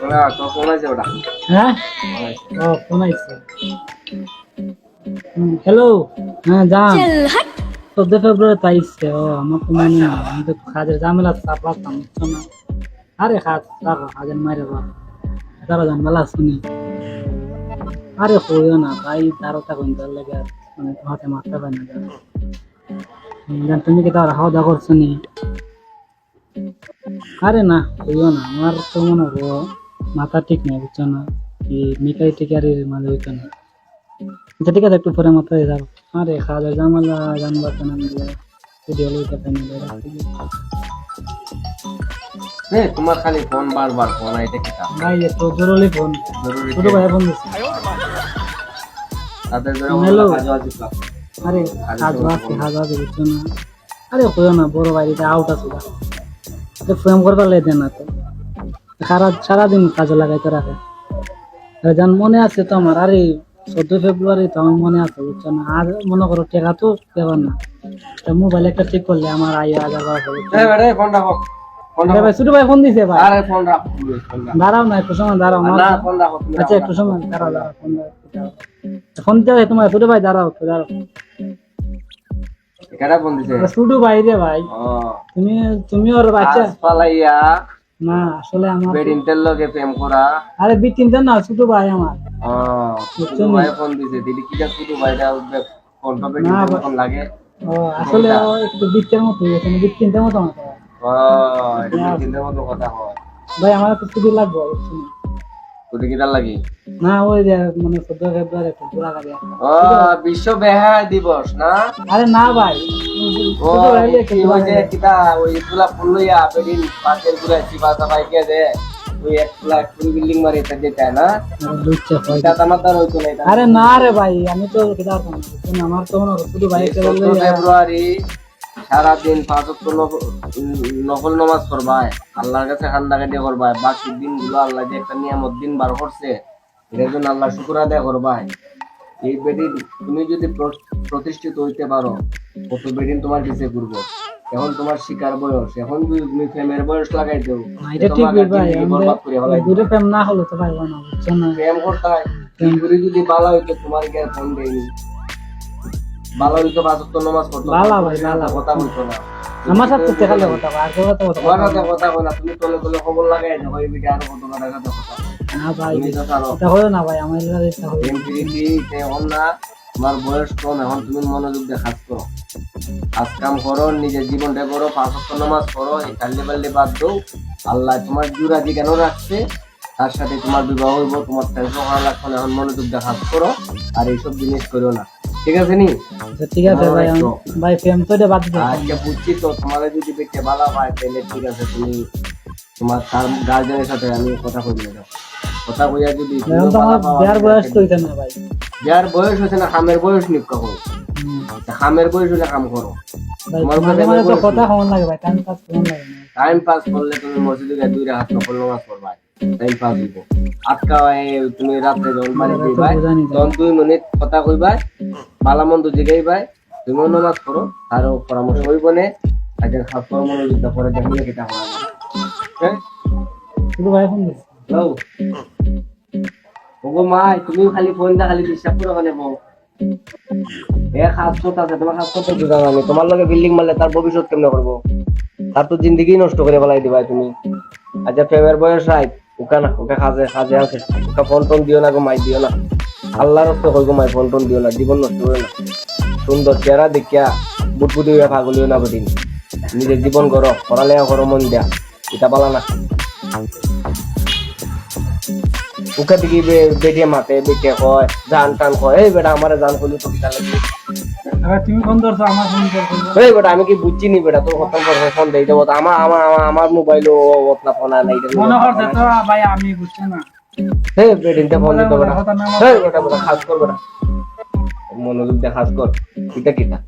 ওরা তো ফোন আছে ওটা। হ্যাঁ ও ফোন আইছে। হ্যালো হ্যাঁ জান 14 ফেব্রুয়ারি তাইছে। ও আমার তো মনে নেই, আমি তো কাজের ঝামেলা চাপ রাখতাম বুঝছো না। আরে রাখো কাজের মাইরে বাপ তারা জান মেলা শুনি। আরে হইও না ভাই, তারও তখন তার লাগে আর মানে হাতে মারতে পারে না জান। জান তুমি কি তার খাওয়া দাওয়া করছো নি? আরে না হইও না, আমার তো মনে হয় মাথা ঠিক নেই বুঝছো না, কি মিকাই টিকারির মাঝে হইতো না। আচ্ছা ঠিক আছে, একটু পরে মাথায় যাবো। আরে খাওয়া জামালা জানবা তো না মিলে ভিডিও লইতে পাই না তোমার খালি ফোন বারবার ফোন আইতে কিতা ভাই। তো জরুরি ফোন, জরুরি ছোট ভাই ফোন দিচ্ছে। তাদের জন্য হ্যালো। কাজ আছে। আরে কাজ আছে বুঝছো না। আরে হইও না, বড় বাড়িতে আউট আছে বা ফ্রেম করবার লেদে না তো সারাদিন কাজে লাগাইতে রাখে। আরে জান মনে আছে তো আমার, আরে 14 ফেব্রুয়ারি তো আমার মনে আছে বুঝছো না। আর মনে করো টেকা তো ব্যাপার না, মোবাইল একটা ঠিক করলে আমার আই হাজার ফোন রাখো, ফোন রাখো। ভাই ছোট ভাই ফোন দিছে ভাই। আরে ফোন রাখো, ফোন রাখো। দাঁড়াও না একটু সময় দাঁড়াও। না ফোন রাখো তুমি। আচ্ছা একটু সময় দাঁড়াও ফোন দিতে হবে তোমার ছোট ভাই। দাঁড়াও একটু দাঁড়াও। কেডা ফোন দিছে? ছোট ভাই রে ভাই। ও তুমি ওর বাচ্চা পালাইয়া না আসলে আমার বেডিনটেল লগে প্রেম করা। আরে বিটিনটা না ছোট ভাই আমার। ও ছোট ভাই ফোন দিছে, দিদি কি ছোট ভাইটা ফোন তো বেডিনটেল ফোন লাগে। ও আসলে ও একটু বিটের মতো হয়েছে, বিটিনটার মতো আমার। ও এটা বেডিনটেল মতো কথা হয় ভাই আমার তো ছুটি লাগবে বুঝছো না। তোর কি তার লাগি? না ওই যে মানে 14 ফেব্রুয়ারি একটু ঘোরা গাড়ি আছে। ও বিশ্ব বেহায়া দিবস না? আরে না ভাই, ও কি হইছে কিটা ওই গুলা ফুল লইয়া বেডিন পাশের গুলা চিবাতা বাইকে দে ওই এক বিল্ডিং মারি তাতে যায় না। লুচ্চা ভাই। এটা আমার দ্বারা হইতো না এটা। আরে না রে ভাই, আমি তো কিটা করব না, আমার তো মনে ছোট ভাই 14 ফেব্রুয়ারি সারাদিন 5 ওয়াক্ত নফল নামাজ পড়বাই, আল্লাহর কাছে খান্দাকে দিয়ে করবাই। বাকি দিনগুলো আল্লাহ যে একটা নিয়ামত দিন বার করছে, এটার জন্য আল্লাহ শুকর আদায় করবাই। এই বেদিন তুমি যদি প্রতিষ্ঠিত হইতে পারো, কত বেদিন তোমার পিছিয়ে ঘুরবো। এখন তোমার শিকার বয়স, এখন যদি তুমি প্রেমের বয়স লাগাই দেও, এটা ঠিক ভাই। দূরে প্রেম না হলে তো পারবো না বুঝছো না। প্রেম করতে হয়। প্রেম করে যদি বালা হইতো তোমার কে ফোন দেয়নি, বালা হইতো 5 ওয়াক্ত নামাজ পড়তো, বালা ভাই বালা কথা বলতো না। আমার সাথে দেখালে কথা আর কেউ কথা বলতো তোমার সাথে কথা কই না, তুমি তলে তলে খবর লাগাই দেখো এই ভিডিও আরো কত টাকা কথা। না ভাই তুমি তো পারো। এটা হলো না ভাই, আমার এটা হলো প্রেম প্রীতি এখন না, তোমার বয়স কম, এখন তুমি মনোযোগ দিয়ে কাজ করো, কাজ কাম করো, নিজের জীবনটা করো, 5 ওয়াক্ত নামাজ পড়ো, এই কাল্লে বাল্লে বাদ দাও। আল্লাহ তোমার জুরাজি কেন রাখছে, তার সাথে তোমার বিবাহ হইব, তোমার টেনশন করা লাগবে না। এখন মনোযোগ দিয়ে কাজ করো আর এইসব জিনিস করো না, ঠিক আছে নি? আচ্ছা ঠিক আছে ভাই। ভাই প্রেম তো এটা বাদ দিতে হবে। আজকে বুঝছি তো, তোমার যদি দেখতে ভালো হয় তাহলে ঠিক আছে, তুমি তোমার তার গার্জেনের সাথে আমি কথা কইলে দাও। কথা কইয়া যদি এখন তো আমার বিয়ার বয়স তো হইছে না ভাই। যার বয়স হচ্ছে না, খামের বয়স নিক কখন, খামের বয়স হলে কাম করো। ভাই তোমার মাঝে মাঝে তো বয়স কথা কেমন লাগে ভাই, টাইম পাস কেমন লাগে না। টাইম পাস করলে তুমি মসজিদে গিয়ে 2 রাত নফল নামাজ পড়বা, টাইম পাস হইব। আটকা তুমি রাতে যখন বাড়ি যাইবাই তখন 2 মিনিট কথা কইবাই, ভালো মন্দ জিগাইবাই, তুমিও নামাজ পড়ো, আরো পরামর্শ হইব নে। আজকে খাস করো, মনোযোগটা পরে দেখলে কিটা হয়। হ্যাঁ শুধু ভাই ফোন দিছে। হ্যালো ওগো মাই, তুমি খালি ফোন দা খালি ডিস্টার্ব করো মানে বউ। এ খাস কথা আছে, তোমার খাস কথা বুঝা আমি তোমার লগে বিল্ডিং মারলে তার ভবিষ্যৎ কেমনে করবো? তার তো জিন্দগি নষ্ট করে ফেলাই দিবাই তুমি। আচ্ছা প্রেমের বয়স রাই ওকা না, ওকে কাজে আছে, ওকে ফোন টোন দিও না গো মাই, দিও না। আল্লাহর রক্ত হই গো মাই, ফোন টোন দিও না, জীবন নষ্ট করে না। সুন্দর চেহারা দেখিয়া বুটবুটি হইয়া পাগলিও না বেটিন। নিজের জীবন করো, পড়ালেখা করো মন দেয়া, এটা পালা না। ওকে দিকে বেটিয়ে মাতে বেটিয়ে কয় জান টান কয়, এই বেটা আমারে জান করলি তো কিটা লাগবে। আবার তুমি ফোন ধরছো, আমার ফোন করছো। এই বেটা আমি কি বুঝছি নি বেটা, তোর খতম করে ফোন দেই দেবো। আমার মোবাইলও আপনার ফোন আর নাই। মনে করছে তো ভাই আমি বুঝছি না। হে বেটিনটা ফোন দিতে বেটা, হে বেটা বেটা খাস কর বেটা, মনোযোগ দিয়ে খাস কর। কিটা কিটা